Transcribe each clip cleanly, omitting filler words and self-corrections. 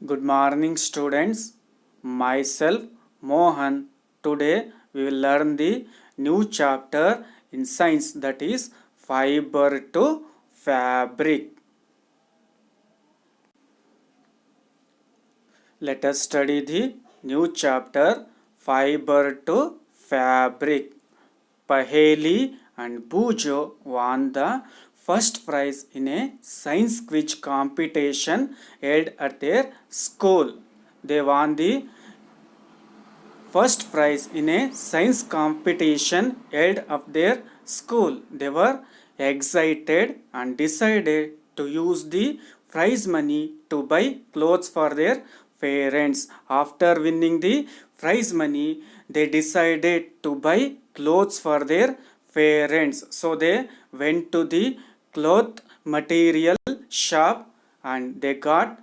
Good morning, students. Myself Mohan. Today we will learn the new chapter in science, that is fiber to fabric. Let us study the new chapter fiber to fabric. Paheli and Bujo won the first prize in a science quiz competition held at their school. They won the first prize in a science competition held at their school. They were excited and decided to use the prize money to buy clothes for their parents. After winning the prize money, they decided to buy clothes for their parents. So they went to the cloth material shop and they got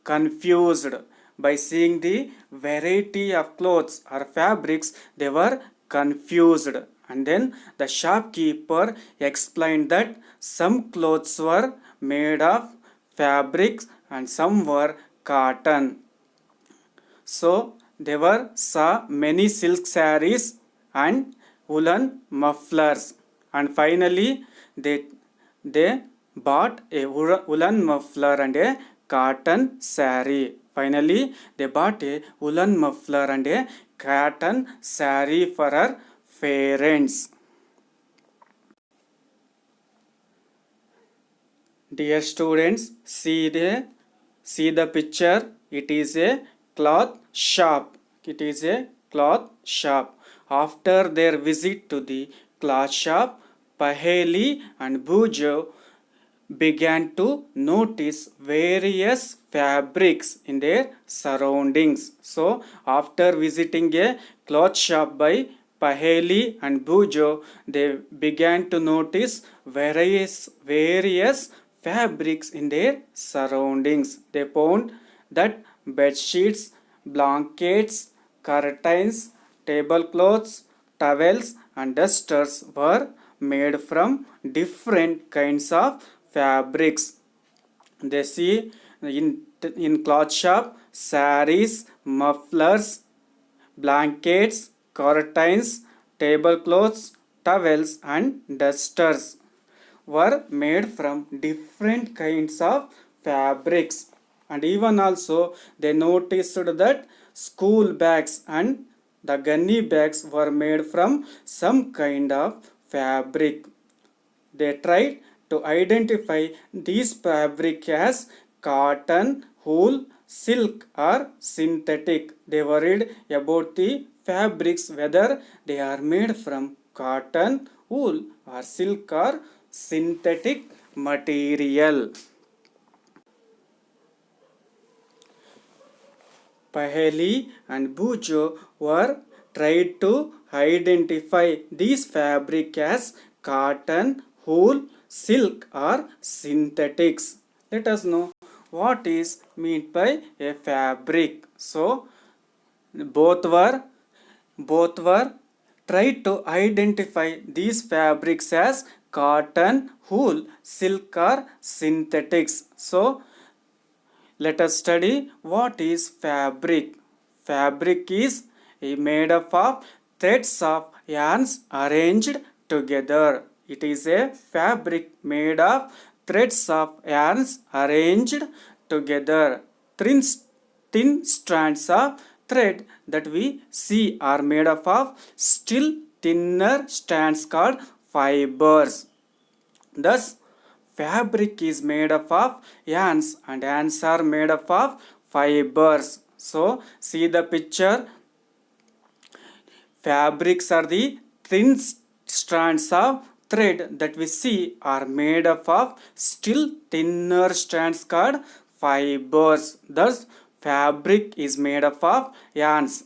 confused by seeing the variety of clothes or fabrics. They were confused, and then the shopkeeper explained that some clothes were made of fabrics and some were cotton. So there were saw many silk sarees and woolen mufflers, and finally they bought a woolen muffler and a cotton saree. Finally, they bought a woolen muffler and a cotton saree for her parents. Dear students, see the picture. It is a cloth shop. It is a cloth shop. After their visit to the cloth shop, Paheli and Bujo began to notice various fabrics in their surroundings. So, after visiting a cloth shop by Paheli and Bujo, they began to notice various fabrics in their surroundings. They found that bed sheets, blankets, curtains, tablecloths, towels and dusters were made from different kinds of fabrics. They see in cloth shop sarees, mufflers, blankets, curtains, tablecloths, towels and dusters were made from different kinds of fabrics. And even also they noticed that school bags and the gunny bags were made from some kind of fabric. They tried to identify these fabric as cotton, wool, silk or synthetic. They worried about the fabrics, whether they are made from cotton, wool or silk or synthetic material. Paheli and Bujo were tried to identify these fabric as cotton, wool, silk or synthetics. Let us know what is meant by a fabric. So both were tried to identify these fabrics as cotton, wool, silk or synthetics. So let us study what is fabric. Fabric is made up of threads of yarns arranged together. It is a fabric made of threads of yarns arranged together. Thin strands of thread that we see are made up of still thinner strands called fibers. Thus, fabric is made up of yarns and yarns are made up of fibers. So, see the picture. Fabrics are the thin strands of thread that we see are made up of still thinner strands called fibers. Thus, fabric is made up of yarns.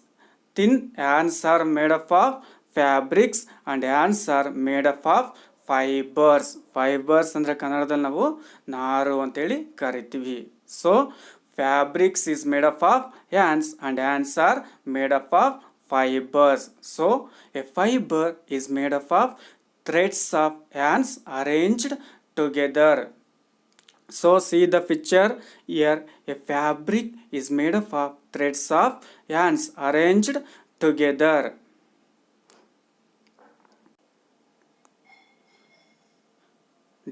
Thin yarns are made up of fabrics and yarns are made up of fibres. Fibres ಅಂದರೆ ಕನ್ನಡದಲ್ಲಿ ನಾವು ನಾರು ಅಂತೇಳಿ ಕರಿತೀವಿ. So fabrics is made up of yarns and yarns are made up of fibers. So a fiber is made up of threads of yarns arranged together. So see the picture here. A fabric is made up of threads of yarns arranged together.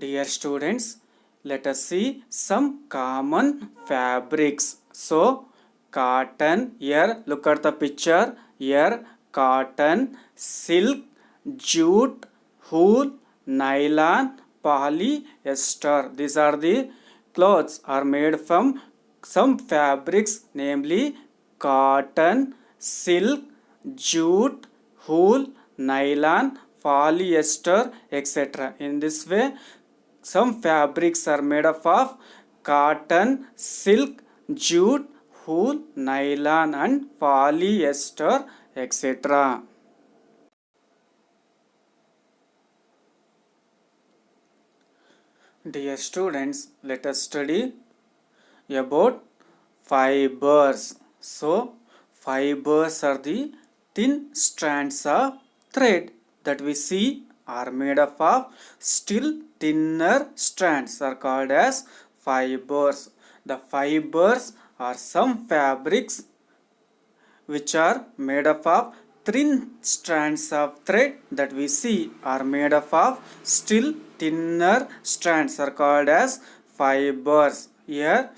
Dear students, let us see some common fabrics. So cotton, here look at the picture. Here cotton, silk, jute, wool, nylon, polyester. These are the clothes are made from some fabrics, namely cotton, silk, jute, wool, nylon, polyester, etc. In this way, some fabrics are made up of cotton, silk, jute, wool, nylon and polyester, etc. Dear students, let us study about fibers. So, fibers are the thin strands of thread that we see are made up of still thinner strands are called as fibers. The fibers are some fabrics which are made up of thin strands of thread that we see are made up of still thinner strands are called as fibers. Here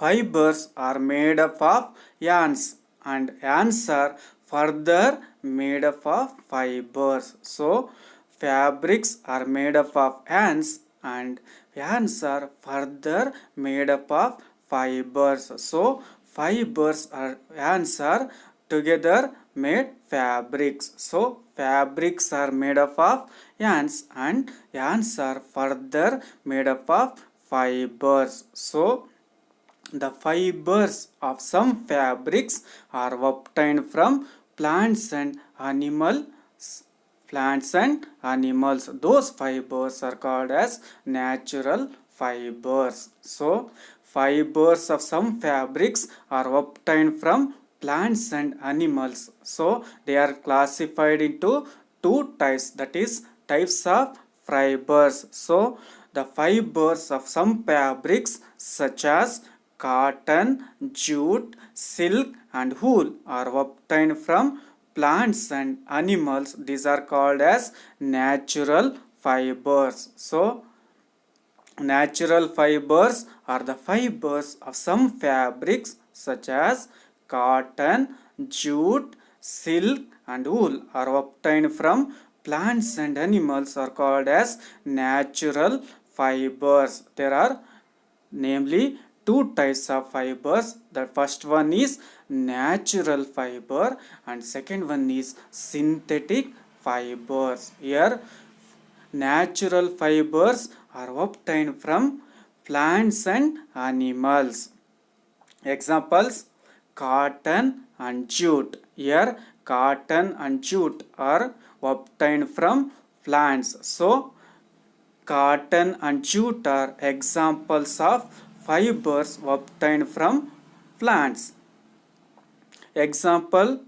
fibers are made up of yarns and yarns are further made up of fibers. So fabrics are made up of yarns and yarns are further made up of fibers. So fibers are yarns are together made fabrics. So fabrics are made up of yarns and yarns are further made up of fibers. So the fibers of some fabrics are obtained from plants and animals. Those fibers are called as natural fibers. So fibers of some fabrics are obtained from plants and animals. So they are classified into two types, that is types of fibers. So the fibers of some fabrics such as cotton, jute, silk and wool are obtained from plants and animals. These are called as natural fibers. So natural fibers are the fibers of some fabrics such as cotton, jute, silk and wool are obtained from plants and animals are called as natural fibers. There are namely two types of fibers. The first one is natural fiber and second one is synthetic fibers. Here natural fibers are obtained from plants and animals. Examples cotton and jute. Here cotton and jute are obtained from plants. So cotton and jute are examples of fibers obtained from plants. Example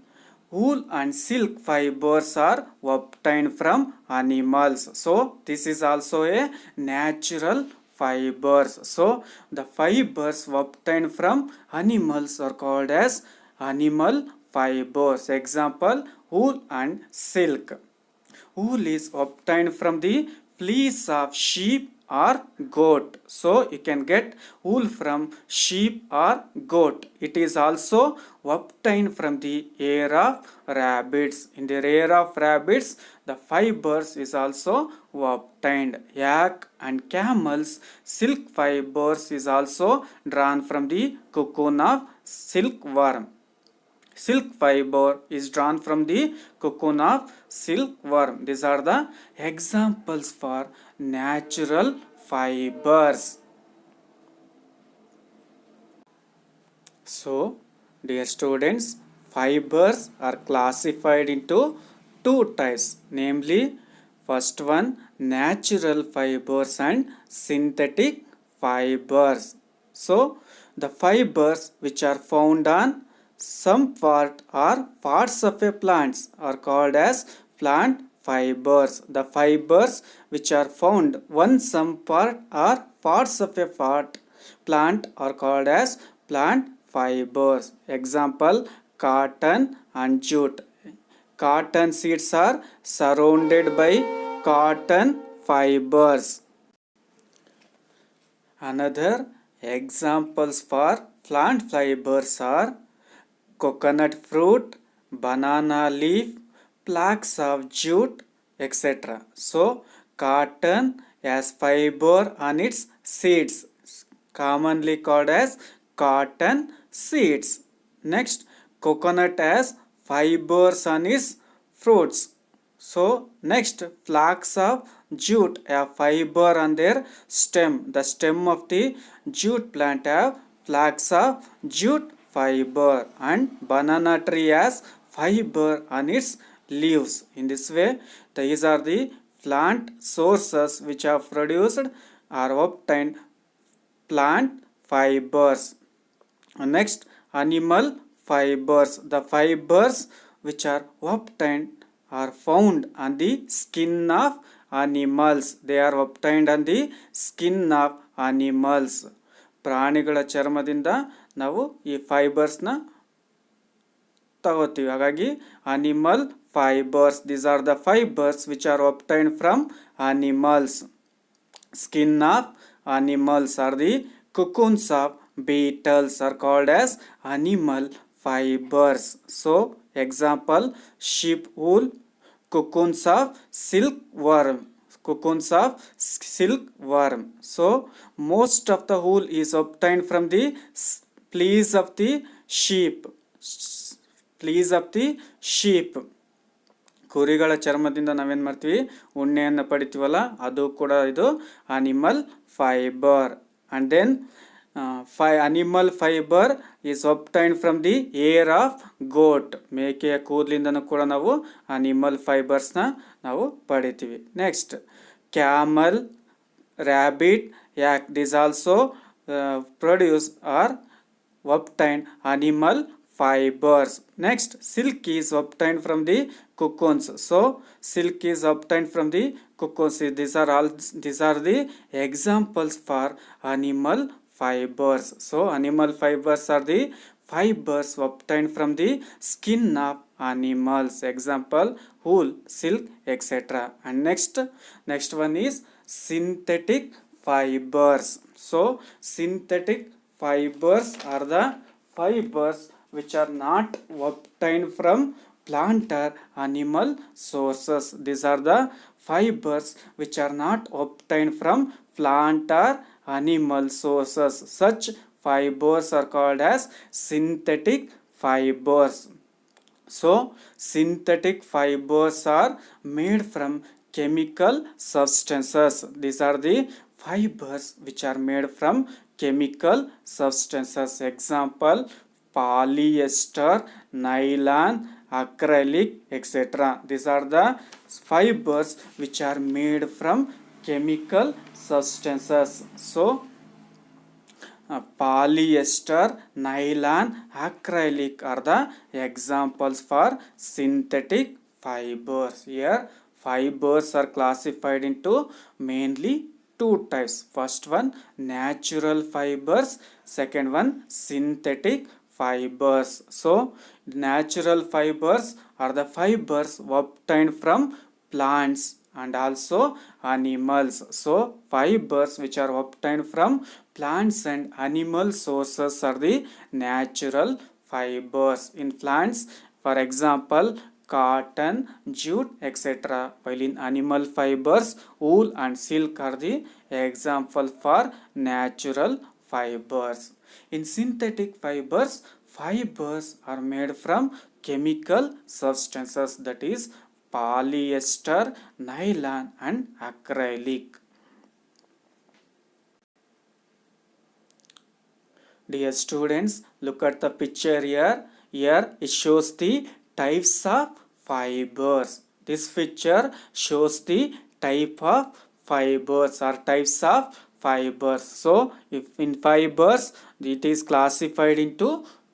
wool and silk fibers are obtained from animals. So this is also a natural fibers. So the fibers obtained from animals are called as animal fibers. Example wool and silk. Wool is obtained from the fleece of sheep or goat. So you can get wool from sheep or goat. It is also obtained from the hair of rabbits. In the hair of rabbits, the fibers is also obtained. Yak and camels silk fibers is also drawn from the cocoon of silkworm. Silk fiber is drawn from the cocoon of silkworm. These are the examples for natural fibers. So, dear students, fibers are classified into two types, namely first one natural fibers and synthetic fibers. So, the fibers which are found on some part or parts of a plants are called as plant fibers. The fibers which are found one some part or parts of a plant are called as plant fibers. Example, cotton and jute. Cotton seeds are surrounded by cotton fibers. Another examples for plant fibers are coconut fruit, banana leaf, plaques of jute, etc. So, cotton has fiber on its seeds, commonly called as cotton seeds. Next, coconut has fibers on its fruits. So, next, flax of jute have fiber on their stem. The stem of the jute plant have flax of jute fiber, and banana tree has fiber on its leaves. In this way, these are the plant sources which are produced or obtained plant fibers. Next, animal fibers. The fibers which are obtained are found on the skin of animals. They are obtained on the skin of animals. ಪ್ರಾಣಿಗಳ ಚರ್ಮದಿಂದ ನಾವು ಈ ಫೈಬರ್ಸ್ನ ತಗೋತೀವಿ. ಹಾಗಾಗಿ animal fibres, these are the fibres which are obtained from animals. Skin of animals or the cocoons of beetles are called as animal fibers. So, example, sheep wool, cocoons of silkworm. Cocoons of silkworm. So, most of the wool is obtained from the fleece of the sheep. Fleece of the sheep. ಕುರಿಗಳ ಚರ್ಮದಿಂದ ನಾವೇನು ಮಾಡ್ತೀವಿ, ಉಣ್ಣೆಯನ್ನು ಪಡಿತೀವಲ್ಲ, ಅದು ಕೂಡ ಇದು animal fibre. And then animal fibre is obtained from the hair of goat. ಮೇಕೆಯ ಕೂದಲಿಂದನೂ ಕೂಡ ನಾವು ಅನಿಮಲ್ ಫೈಬರ್ಸ್ನ ನಾವು ಪಡಿತೀವಿ. Next, camel, rabbit, yak, these also produce or obtained animal fibers. Next, silk is obtained from the cocoons. So, silk is obtained from the cocoons. These are the examples for animal fibers. So, animal fibers are the fibers obtained from the skin of animals. Example, wool, silk, etc. And next one is synthetic fibers. So, synthetic fibers are the fibers which are not obtained from plant or animal sources. These are the fibers which are not obtained from plant or animal sources. Such fibers are called as synthetic fibers. So, synthetic fibers are made from chemical substances. These are the fibers which are made from chemical substances. Example, polyester, nylon, acrylic, etc. These are the fibers which are made from chemical substances. So, polyester, nylon, acrylic are the examples for synthetic fibers. Here, fibers are classified into mainly two types. First one, natural fibers. Second one, synthetic fibers. So, natural fibers are the fibers obtained from plants and also animals. So, fibers which are obtained from plants and animal sources are the natural fibers. In plants, for example, cotton, jute, etc. While in animal fibers, wool and silk are the example for natural fibers. In synthetic fibers, fibers are made from chemical substances, that is polyester, nylon and acrylic. Dear students, look at the picture here. Here it shows the types of fibers. This picture shows the type of fibers or types of fibers. So, if in fibers, it is classified into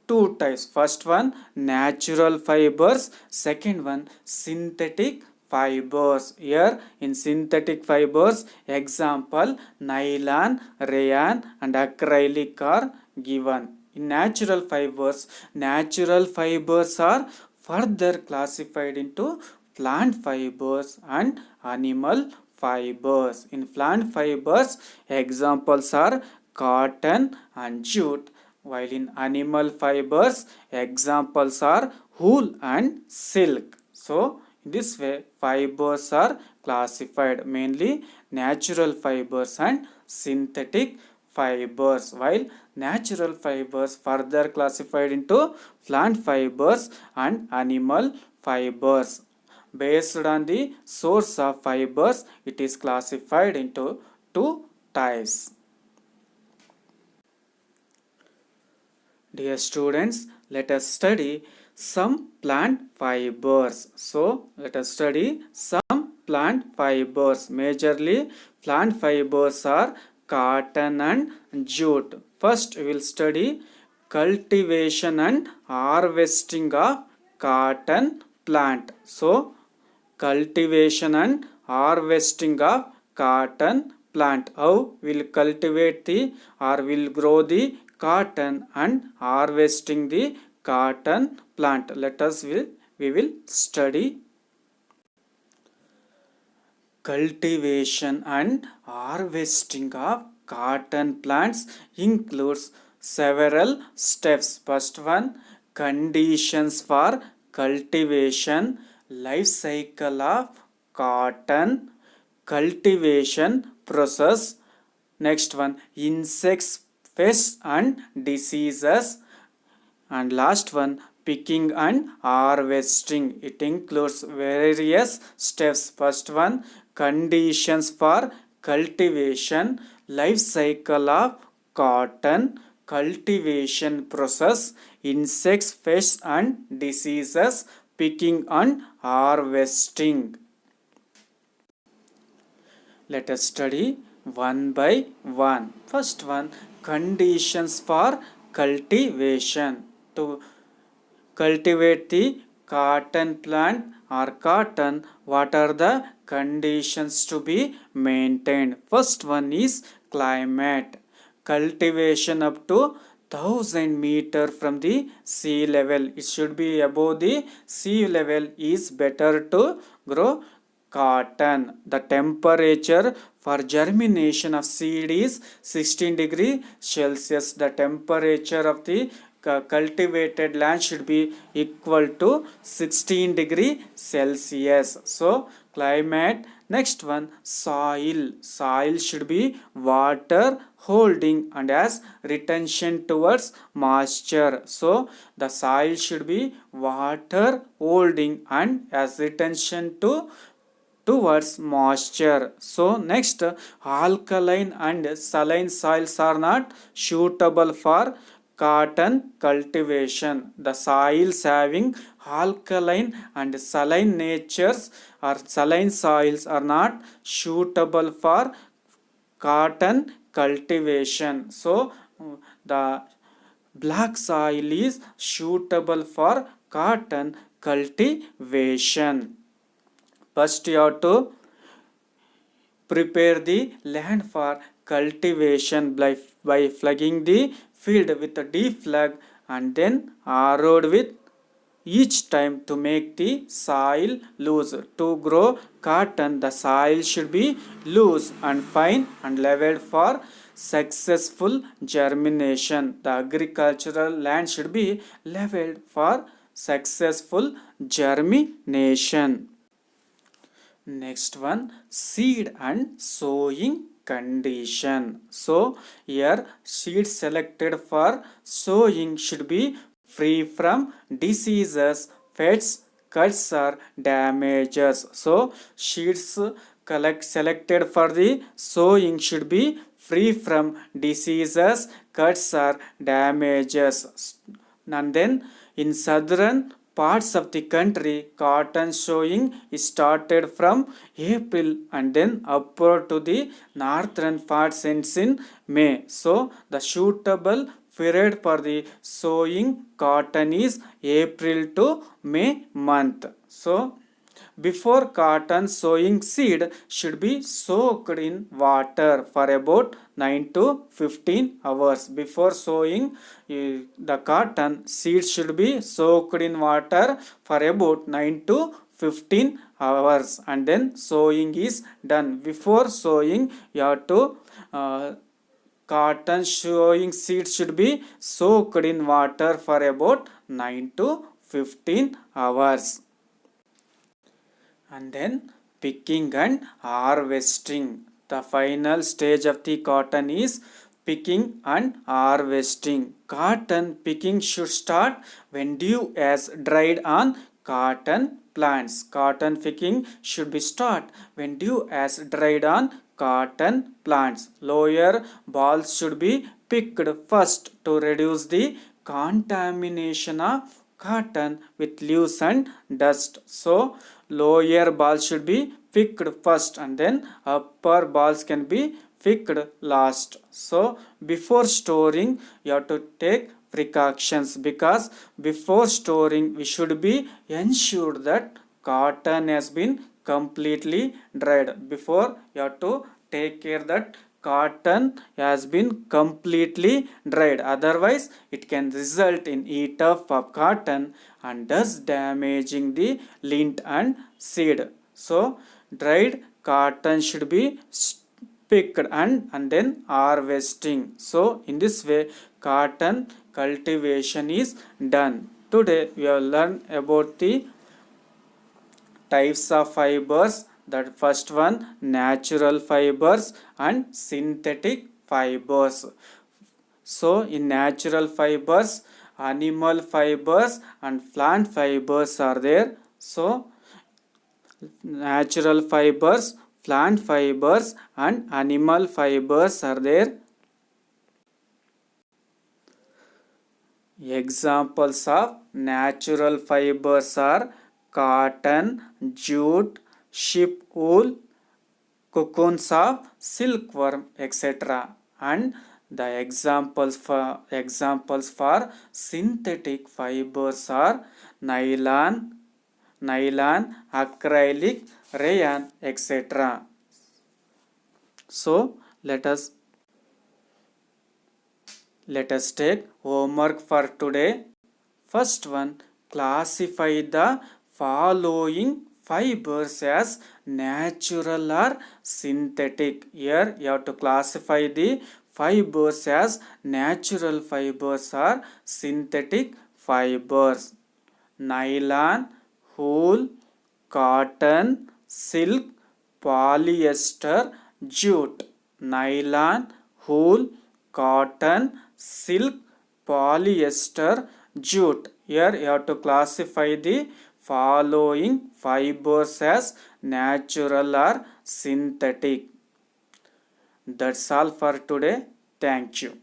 two types. First one, natural fibers. Second one, synthetic fibers. Here in synthetic fibers, example nylon, rayon and acrylic are given. In natural fibers are further classified into plant fibers and animal fibers. In plant fibers, examples are cotton and jute, while in animal fibers, examples are wool and silk. So, in this way, fibers are classified mainly natural fibers and synthetic fibers, while natural fibers further classified into plant fibers and animal fibers. Based on the source of fibers, it is classified into two types. Dear students, let us study some plant fibers. So, let us study some plant fibers. Majorly, plant fibers are cotton and jute. First, we will study cultivation and harvesting of cotton plant. So, cultivation and harvesting of cotton plant. How will cultivate the or will grow the cotton and harvesting the cotton plant? Let us we will study cultivation and harvesting of cotton plants includes several steps. First one, conditions for cultivation, life cycle of cotton, cultivation process. Next one, insects, pests and diseases. And last one, picking and harvesting. It includes various steps. First one, conditions for cultivation, life cycle of cotton, cultivation process, insects, pests and diseases, picking and harvesting. Let us study one by one. First one, conditions for cultivation. To cultivate the cotton plant or cotton, what are the conditions to be maintained? First one is climate. Cultivation up to 1000 meter from the sea level. It should be above the sea level is better to grow cotton. The temperature for germination of seed is 16 degree Celsius. The temperature of the cultivated land should be equal to 16 degree Celsius. So, climate. Next one, soil. Soil should be water holding and has retention towards moisture. So, the soil should be water holding and has retention towards moisture. So next, alkaline and saline soils are not suitable for cotton cultivation. The soils having alkaline and saline natures or saline soils are not suitable for cotton cultivation. So the black soil is suitable for cotton cultivation. First, you have to prepare the land for cultivation by flagging the field with a deep flag and then harrowed with each time to make the soil loose. To grow cotton, the soil should be loose and fine and leveled for successful germination. The agricultural land should be leveled for successful germination. Next one, seed and sowing condition. So here seed selected for sowing should be free from diseases, pests, cuts or damages. So seeds selected for the sowing should be free from diseases, cuts or damages. And then in southern parts of the country, cotton sowing is started from April and then upward to the northern parts ends in May. So the suitable period for the sowing cotton is April to May month. So Before cotton sowing, seed should be soaked in water for about 9 to 15 hours. Before sowing the cotton, seed should be soaked in water for about 9 to 15 hours, and then sowing is done. Before sowing, you have to cotton sowing seeds should be soaked in water for about 9 to 15 hours. And then picking and harvesting. The final stage of the cotton is picking and harvesting. Cotton picking should start when dew has dried on cotton plants. Cotton picking should be start when dew has dried on cotton plants. Lower balls should be picked first to reduce the contamination of cotton with leaves and dust. So lower balls should be picked first and then upper balls can be picked last. So before storing you have to take precautions, because before storing we should be ensured that cotton has been completely dried. Before you have to take care that cotton has been completely dried, otherwise it can result in heat up of cotton and thus damaging the lint and seed. So dried cotton should be picked and then harvesting. So in this way cotton cultivation is done. Today we have learned about the types of fibers. That first one, natural fibers and synthetic fibers. So in natural fibers, animal fibers and plant fibers are there. So natural fibers, plant fibers and animal fibers are there. Examples of natural fibers are cotton, jute, sheep wool, cocoons of silkworm, etc. And the examples for synthetic fibers are nylon, acrylic, rayon, etc. So let us take homework for today. First one, classify the following fibers as natural or synthetic. Here you have to classify the fibers as natural fibers or synthetic fibers. Nylon, wool, cotton, silk, polyester, jute. Nylon, wool, cotton, silk, polyester, jute. Here you have to classify the following fibers as natural or synthetic. That's all for today. Thank you.